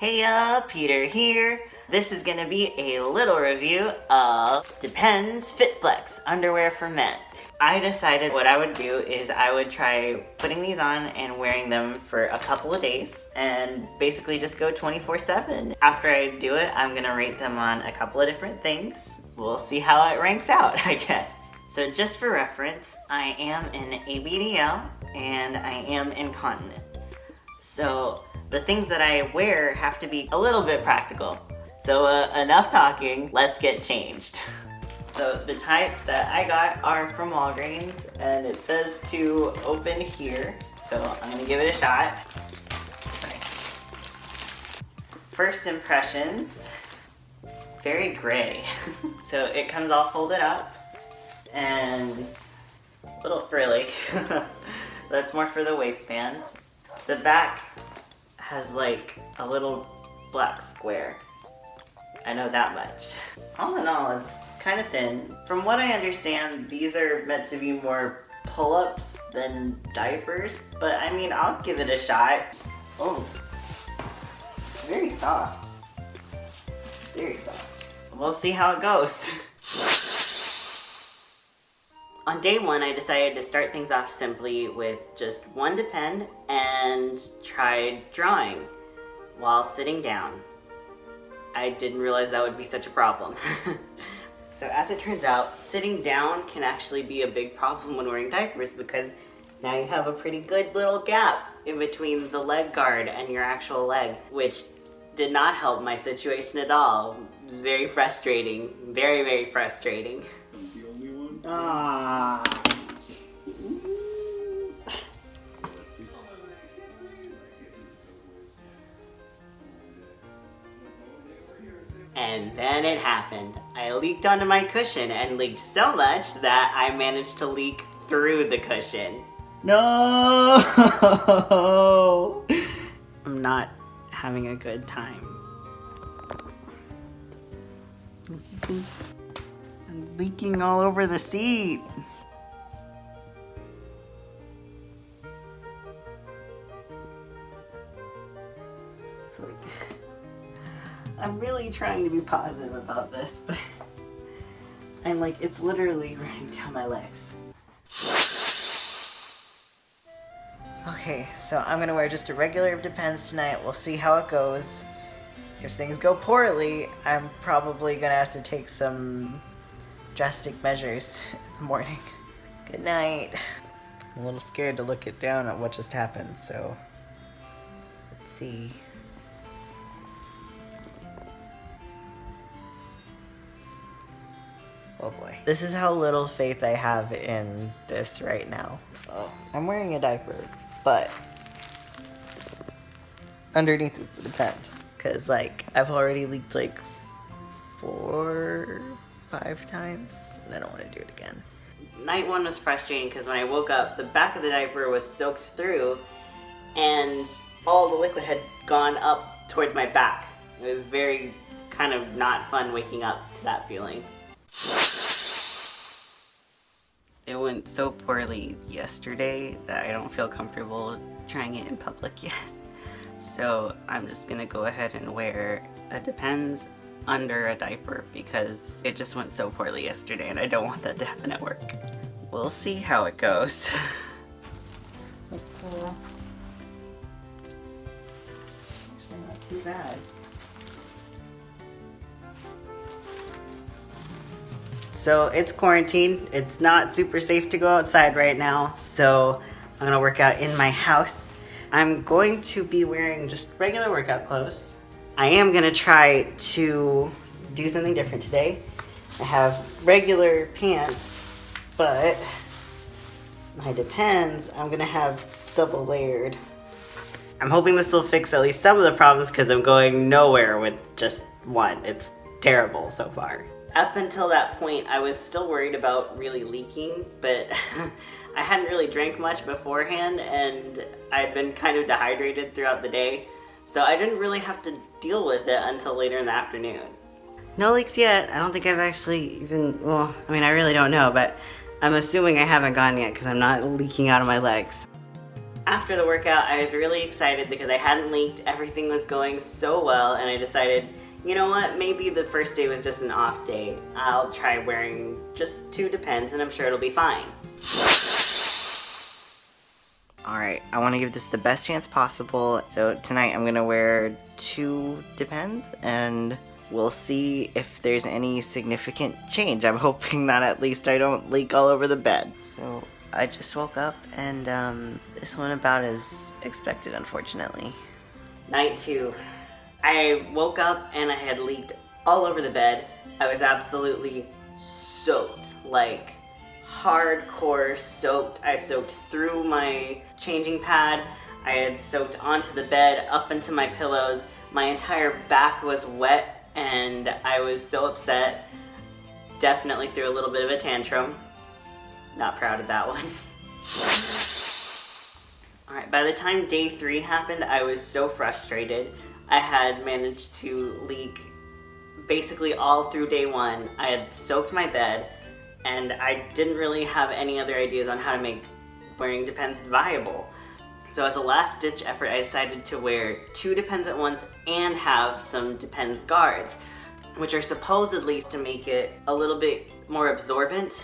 Hey Peter here. This is gonna be a little review of Depends Fit Flex underwear for men. I decided what I would do is I would try putting these on and wearing them for a couple of days and basically just go 24/7. After I do it, I'm gonna rate them on a couple of different things. We'll see how it ranks out, I guess. So just for reference, I am in ABDL and I am incontinent. So the things that I wear have to be a little bit practical. So enough talking, let's get changed. So the type that I got are from Walgreens and it says to open here. So I'm gonna give it a shot. Okay. First impressions, very gray. So it comes all folded up and a little frilly. That's more for the waistband. The back has like a little black square. I know that much. All in all, it's kind of thin. From what I understand, these are meant to be more pull-ups than diapers, but I mean, I'll give it a shot. Oh, it's very soft. Very soft. We'll see how it goes. On day one, I decided to start things off simply with just one Depend and tried drawing while sitting down. I didn't realize that would be such a problem. So as it turns out, sitting down can actually be a big problem when wearing diapers because now you have a pretty good little gap in between the leg guard and your actual leg, which did not help my situation at all. It was very frustrating, very, very frustrating. Ah. And then it happened. I leaked onto my cushion and leaked so much that I managed to leak through the cushion. No! I'm not having a good time. I'm leaking all over the seat. So, I'm really trying to be positive about this, but I'm like, it's literally running down my legs. Okay, so I'm gonna wear just a regular Depends tonight. We'll see how it goes. If things go poorly, I'm probably gonna have to take some drastic measures in the morning. Good night. I'm a little scared to look it down at what just happened, so let's see. Oh boy. This is how little faith I have in this right now. Oh, I'm wearing a diaper, but underneath is the Depend. Cause like, I've already leaked like 4, 5 times, and I don't want to do it again. Night one was frustrating because when I woke up, the back of the diaper was soaked through and all the liquid had gone up towards my back. It was very kind of not fun waking up to that feeling. It went so poorly yesterday that I don't feel comfortable trying it in public yet. So I'm just gonna go ahead and wear a Depends under a diaper because it just went so poorly yesterday and I don't want that to happen at work. We'll see how it goes. It's actually not too bad. So it's quarantine. It's not super safe to go outside right now, so I'm gonna work out in my house. I'm going to be wearing just regular workout clothes. I am gonna try to do something different today. I have regular pants, but my Depends, I'm gonna have double layered. I'm hoping this will fix at least some of the problems because I'm going nowhere with just one. It's terrible so far. Up until that point, I was still worried about really leaking, but I hadn't really drank much beforehand and I'd been kind of dehydrated throughout the day, so I didn't really have to deal with it until later in the afternoon. No leaks yet. I don't think I've actually even, well, I mean, I really don't know, but I'm assuming I haven't gone yet because I'm not leaking out of my legs. After the workout, I was really excited because I hadn't leaked, everything was going so well, and I decided, you know what, maybe the first day was just an off day. I'll try wearing just 2 Depends and I'm sure it'll be fine. Alright, I want to give this the best chance possible, so tonight I'm going to wear 2 Depends and we'll see if there's any significant change. I'm hoping that at least I don't leak all over the bed. So I just woke up and this went about as expected, unfortunately. Night 2. I woke up and I had leaked all over the bed. I was absolutely soaked, like hardcore soaked. I soaked through my changing pad. I had soaked onto the bed, up into my pillows. My entire back was wet and I was so upset. Definitely threw a little bit of a tantrum. Not proud of that one. Alright, by the time day 3 happened, I was so frustrated. I had managed to leak basically all through day 1. I had soaked my bed, and I didn't really have any other ideas on how to make wearing Depends viable. So as a last-ditch effort, I decided to wear 2 Depends at once and have some Depends guards, which are supposedly to make it a little bit more absorbent.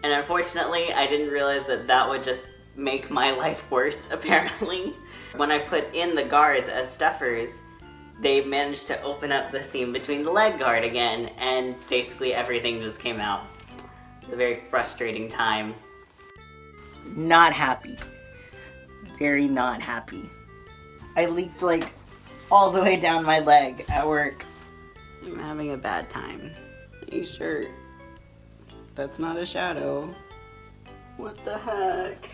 And unfortunately, I didn't realize that that would just make my life worse, apparently. When I put in the guards as stuffers, they managed to open up the seam between the leg guard again, and basically everything just came out. It was a very frustrating time. Not happy. Very not happy. I leaked like all the way down my leg at work. I'm having a bad time. Are you sure that's not a shadow? What the heck?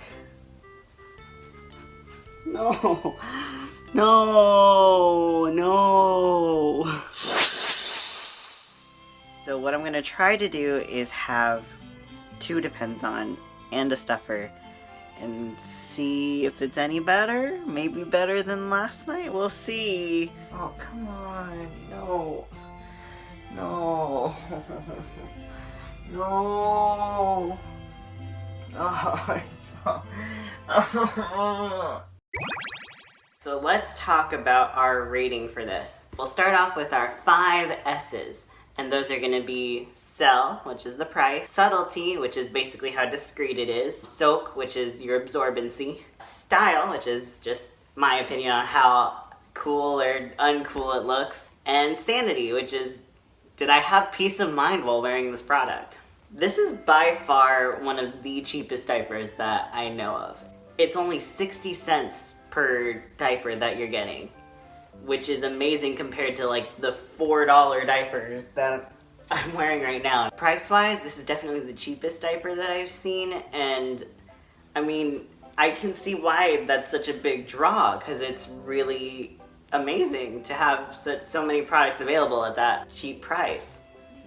No. No. No. So what I'm gonna try to do is have 2 Depends on and a stuffer and see if it's any better. Maybe better than last night. We'll see. Oh, come on. No. No. No. Oh, So let's talk about our rating for this. We'll start off with our 5 S's. And those are going to be Sell, which is the price, Subtlety, which is basically how discreet it is, Soak, which is your absorbency, Style, which is just my opinion on how cool or uncool it looks, and Sanity, which is, did I have peace of mind while wearing this product? This is by far one of the cheapest diapers that I know of. It's only 60 cents per diaper that you're getting, which is amazing compared to like the $4 diapers that I'm wearing right now. Price-wise, this is definitely the cheapest diaper that I've seen, and I mean, I can see why that's such a big draw, because it's really amazing to have so many products available at that cheap price.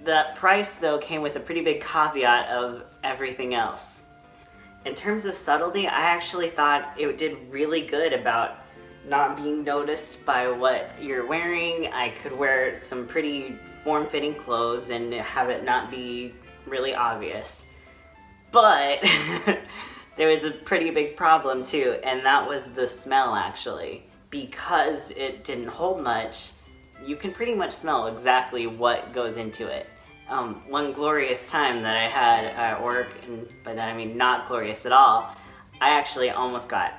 That price, though, came with a pretty big caveat of everything else. In terms of subtlety, I actually thought it did really good about not being noticed by what you're wearing. I could wear some pretty form-fitting clothes and have it not be really obvious. But there was a pretty big problem too, and that was the smell actually. Because it didn't hold much, you can pretty much smell exactly what goes into it. One glorious time that I had at work, and by that I mean not glorious at all, I actually almost got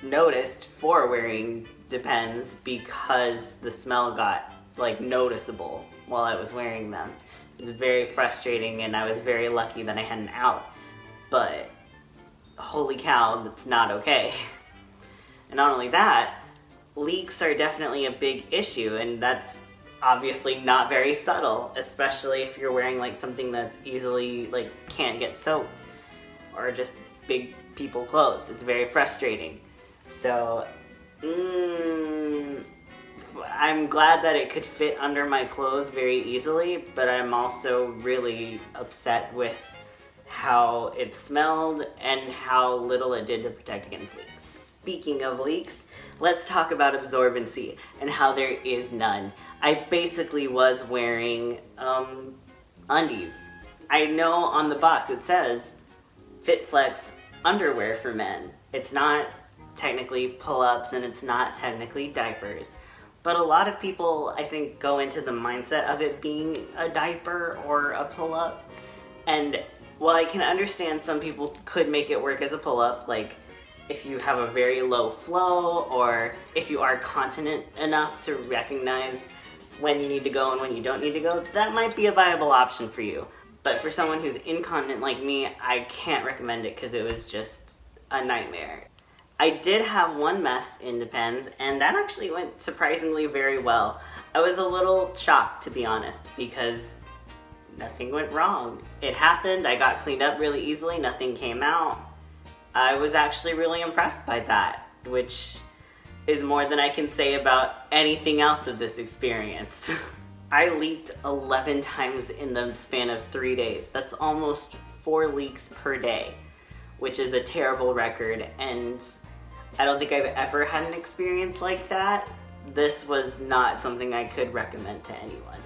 noticed for wearing Depends because the smell got like noticeable while I was wearing them. It was very frustrating, and I was very lucky that I had an out, but holy cow, that's not okay. And not only that, leaks are definitely a big issue, and that's obviously not very subtle, especially if you're wearing like something that's easily like can't get soaked, or just big people clothes. It's very frustrating. So I'm glad that it could fit under my clothes very easily, but I'm also really upset with how it smelled and how little it did to protect against leaks. Speaking of leaks, let's talk about absorbency and how there is none. I basically was wearing undies. I know on the box it says FitFlex underwear for men. It's not technically pull-ups and it's not technically diapers. But a lot of people, I think, go into the mindset of it being a diaper or a pull-up. And while I can understand some people could make it work as a pull-up, like if you have a very low flow or if you are continent enough to recognize when you need to go and when you don't need to go, that might be a viable option for you. But for someone who's incontinent like me, I can't recommend it because it was just a nightmare. I did have one mess in Depends, and that actually went surprisingly very well. I was a little shocked, to be honest, because nothing went wrong. It happened, I got cleaned up really easily, nothing came out. I was actually really impressed by that, which is more than I can say about anything else of this experience. I leaked 11 times in the span of 3 days. That's almost 4 leaks per day, which is a terrible record, and I don't think I've ever had an experience like that. This was not something I could recommend to anyone.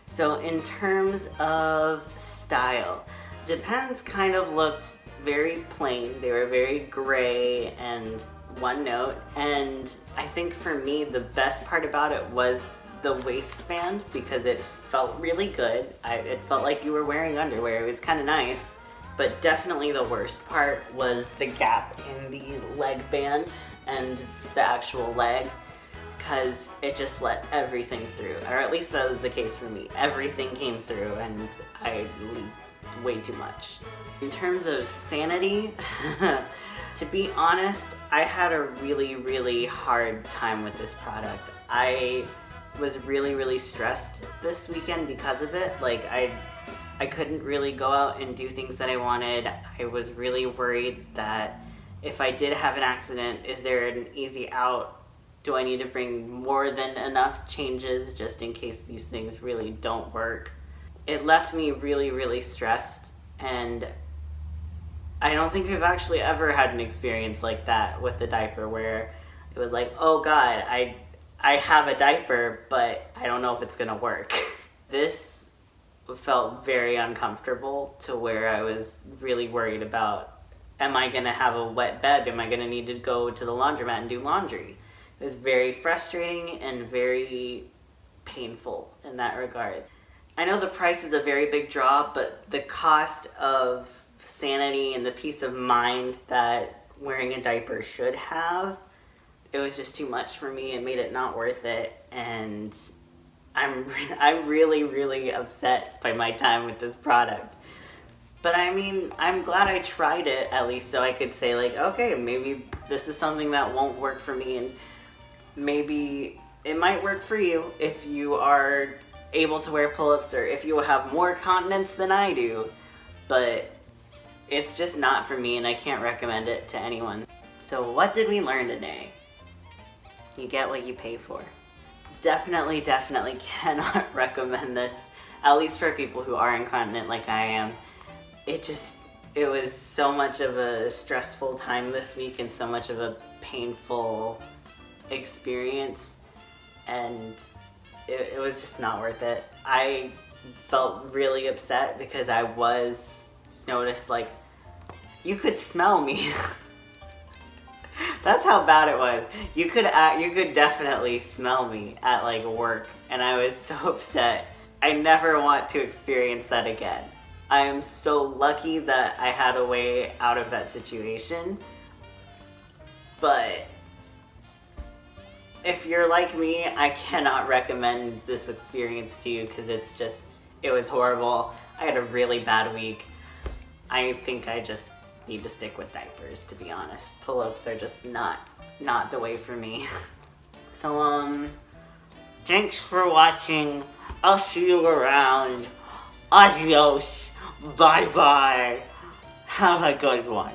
So in terms of style, Depends kind of looked very plain. They were very gray and one note, and I think for me the best part about it was the waistband because it felt really good. It felt like you were wearing underwear. It was kind of nice. But definitely the worst part was the gap in the leg band and the actual leg, because it just let everything through. Or at least that was the case for me. Everything came through and I leaked way too much. In terms of sanity, to be honest, I had a really, really hard time with this product. I was really, really stressed this weekend because of it. Like I couldn't really go out and do things that I wanted. I was really worried that if I did have an accident, is there an easy out? Do I need to bring more than enough changes just in case these things really don't work? It left me really, really stressed, and I don't think I've actually ever had an experience like that with the diaper where it was like, oh God, I have a diaper, but I don't know if it's gonna work. This felt very uncomfortable to where I was really worried about, am I gonna have a wet bed? Am I gonna need to go to the laundromat and do laundry? It was very frustrating and very painful in that regard. I know the price is a very big draw, but the cost of sanity and the peace of mind that wearing a diaper should have, it was just too much for me. It made it not worth it, and I'm really, really upset by my time with this product. But I mean, I'm glad I tried it at least so I could say like, okay, maybe this is something that won't work for me, and maybe it might work for you if you are able to wear pull-ups or if you have more continence than I do. But it's just not for me, and I can't recommend it to anyone. So what did we learn today? You get what you pay for. Definitely, definitely cannot recommend this, at least for people who are incontinent like I am. It was so much of a stressful time this week and so much of a painful experience, and it was just not worth it. I felt really upset because I noticed like, you could smell me. That's how bad it was. You could definitely smell me at like work, and I was so upset. I never want to experience that again. I am so lucky that I had a way out of that situation. But if you're like me, I cannot recommend this experience to you because it was horrible. I had a really bad week. I think I just need to stick with diapers, to be honest. Pull-ups are just not the way for me. So, thanks for watching. I'll see you around. Adios. Bye-bye. Have a good one.